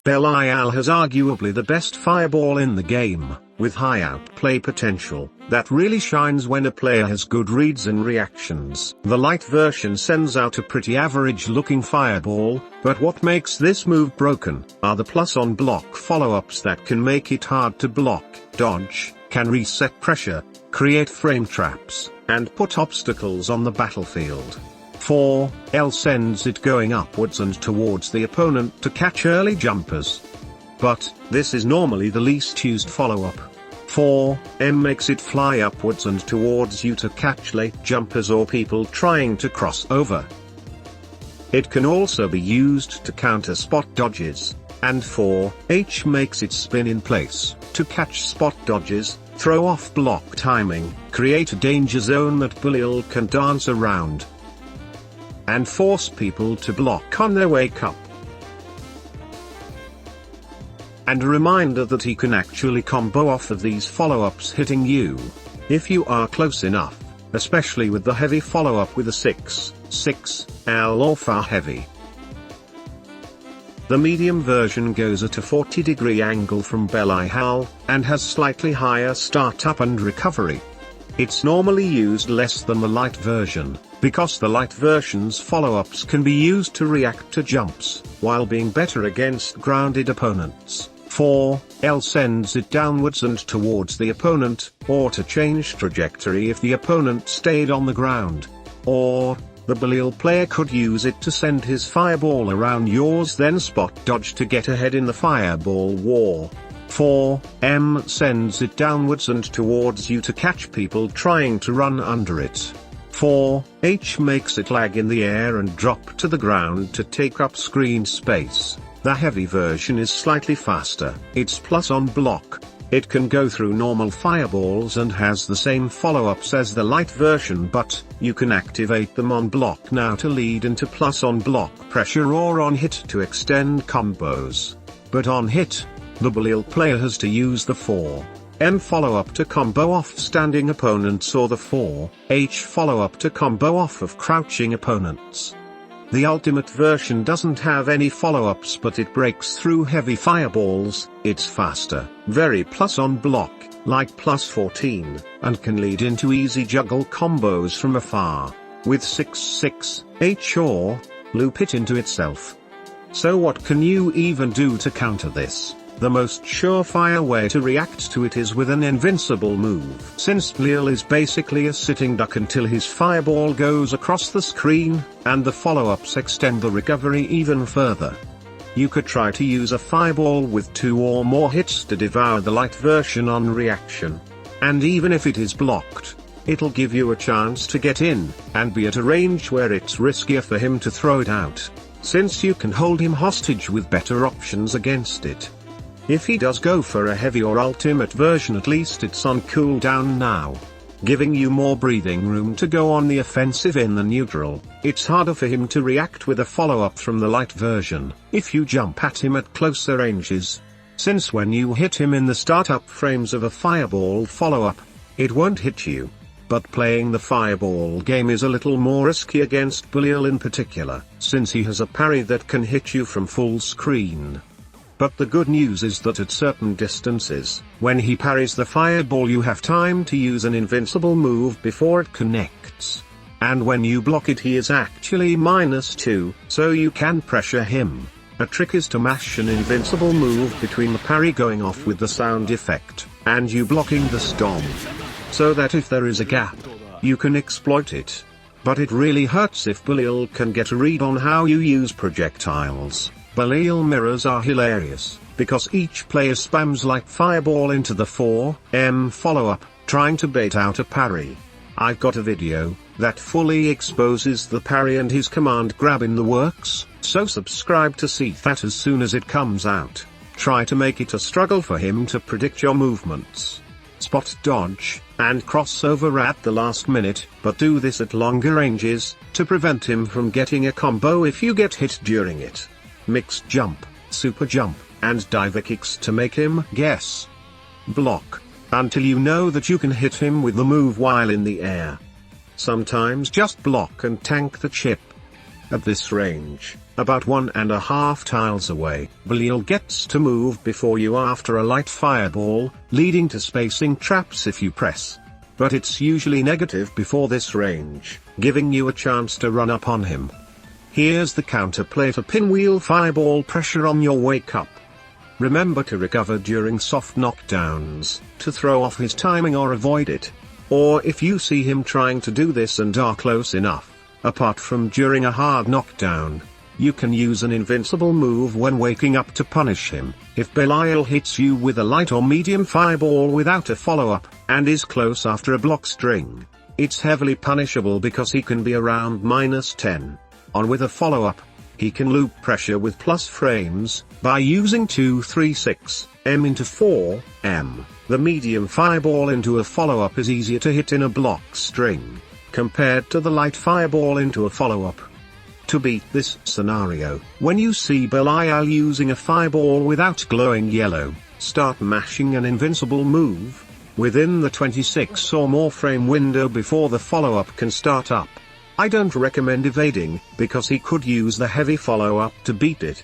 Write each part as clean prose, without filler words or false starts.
Belial has arguably the best fireball in the game, with high outplay potential, that really shines when a player has good reads and reactions. The light version sends out a pretty average looking fireball, but what makes this move broken are the plus on block follow-ups that can make it hard to block, dodge, can reset pressure, create frame traps, and put obstacles on the battlefield. 4L sends it going upwards and towards the opponent to catch early jumpers. But, this is normally the least used follow-up. 4M makes it fly upwards and towards you to catch late jumpers or people trying to cross over. It can also be used to counter spot dodges, and 4H makes it spin in place, to catch spot dodges, throw off block timing, create a danger zone that Belial can dance around, and force people to block on their wake up. And a reminder that he can actually combo off of these follow-ups hitting you, if you are close enough, especially with the heavy follow-up with a 6L or far heavy. The medium version goes at a 40-degree angle from Belial, and has slightly higher startup and recovery. It's normally used less than the light version, because the light version's follow-ups can be used to react to jumps, while being better against grounded opponents. 4L sends it downwards and towards the opponent, or to change trajectory if the opponent stayed on the ground. Or, the Belial player could use it to send his fireball around yours, then spot dodge to get ahead in the fireball war. 4M sends it downwards and towards you to catch people trying to run under it. 4H makes it lag in the air and drop to the ground to take up screen space. The heavy version is slightly faster. It's plus on block. It can go through normal fireballs and has the same follow-ups as the light version, but you can activate them on block now to lead into plus on block pressure or on hit to extend combos. But on hit, the Belial player has to use the 4M follow-up to combo off standing opponents or the 4H follow-up to combo off of crouching opponents. The ultimate version doesn't have any follow-ups, but it breaks through heavy fireballs. It's faster, very plus on block, like plus 14, and can lead into easy juggle combos from afar, with 6H or loop it into itself. So what can you even do to counter this? The most surefire way to react to it is with an invincible move. Since Belial is basically a sitting duck until his fireball goes across the screen, and the follow-ups extend the recovery even further. You could try to use a fireball with 2 or more hits to devour the light version on reaction. And even if it is blocked, it'll give you a chance to get in, and be at a range where it's riskier for him to throw it out, since you can hold him hostage with better options against it. If he does go for a heavy or ultimate version, at least it's on cooldown now, giving you more breathing room to go on the offensive in the neutral. It's harder for him to react with a follow-up from the light version, if you jump at him at closer ranges. Since when you hit him in the startup frames of a fireball follow-up, it won't hit you. But playing the fireball game is a little more risky against Belial in particular, since he has a parry that can hit you from full screen. But the good news is that at certain distances, when he parries the fireball, you have time to use an invincible move before it connects. And when you block it, he is actually -2, so you can pressure him. A trick is to mash an invincible move between the parry going off with the sound effect, and you blocking the stomp, so that if there is a gap, you can exploit it. But it really hurts if Belial can get a read on how you use projectiles. Belial mirrors are hilarious, because each player spams like fireball into the 4M follow-up, trying to bait out a parry. I've got a video that fully exposes the parry and his command grab in the works, so subscribe to see that as soon as it comes out. Try to make it a struggle for him to predict your movements, spot dodge, and crossover at the last minute, but do this at longer ranges, to prevent him from getting a combo if you get hit during it. Mixed jump, super jump, and diver kicks to make him guess. Block, until you know that you can hit him with the move while in the air. Sometimes just block and tank the chip. At this range, About 1.5 tiles away. Belial gets to move before you after a light fireball, leading to spacing traps if you press. But it's usually negative before this range, giving you a chance to run up on him. Here's the counterplay to pinwheel fireball pressure on your wake up. Remember to recover during soft knockdowns, to throw off his timing or avoid it. Or if you see him trying to do this and are close enough, apart from during a hard knockdown, you can use an invincible move when waking up to punish him. If Belial hits you with a light or medium fireball without a follow-up, and is close after a block string, it's heavily punishable because he can be around -10. On with a follow-up, he can loop pressure with plus frames, by using 236M into 4M. The medium fireball into a follow-up is easier to hit in a block string, compared to the light fireball into a follow-up. To beat this scenario, when you see Belial using a fireball without glowing yellow, start mashing an invincible move, within the 26 or more frame window before the follow-up can start up. I don't recommend evading, because he could use the heavy follow-up to beat it.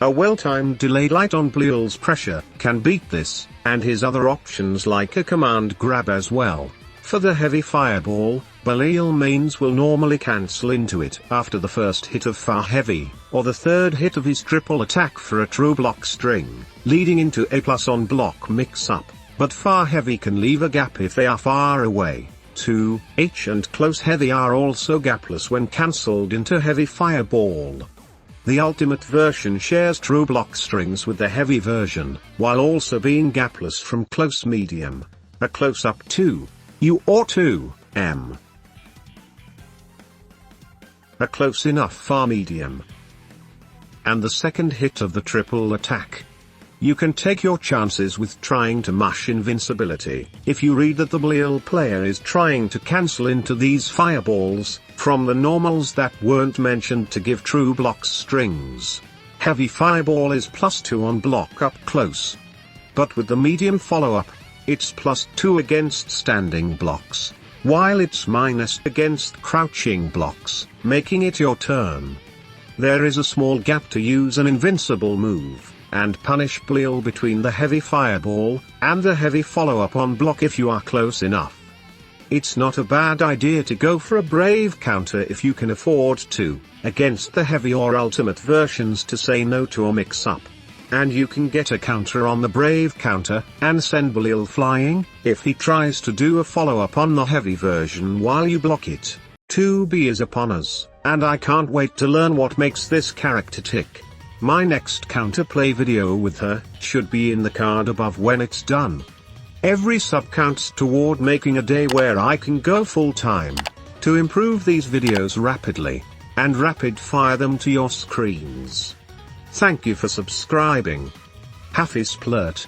A well-timed delay light on Belial's pressure can beat this, and his other options like a command grab as well. For the heavy fireball, Belial mains will normally cancel into it after the first hit of far heavy, or the third hit of his triple attack for a true block string, leading into a plus on block mix-up, but far heavy can leave a gap if they are far away. 2H and close heavy are also gapless when cancelled into heavy fireball. The ultimate version shares true block strings with the heavy version, while also being gapless from close medium, a close-up 2U or 2M, a close enough far medium, and the second hit of the triple attack. You can take your chances with trying to mush invincibility. If you read that the Belial player is trying to cancel into these fireballs, from the normals that weren't mentioned to give true block strings, heavy fireball is +2 on block up close. But with the medium follow-up, it's +2 against standing blocks, while it's -, against crouching blocks, making it your turn. There is a small gap to use an invincible move, and punish Belial between the heavy fireball, and the heavy follow-up on block if you are close enough. It's not a bad idea to go for a brave counter if you can afford to, against the heavy or ultimate versions to say no to a mix-up. And you can get a counter on the brave counter, and send Belial flying, if he tries to do a follow-up on the heavy version while you block it. 2B is upon us, and I can't wait to learn what makes this character tick. My next counterplay video with her should be in the card above when it's done. Every sub counts toward making a day where I can go full time, to improve these videos rapidly, and rapid fire them to your screens. Thank you for subscribing. Happy Splurt.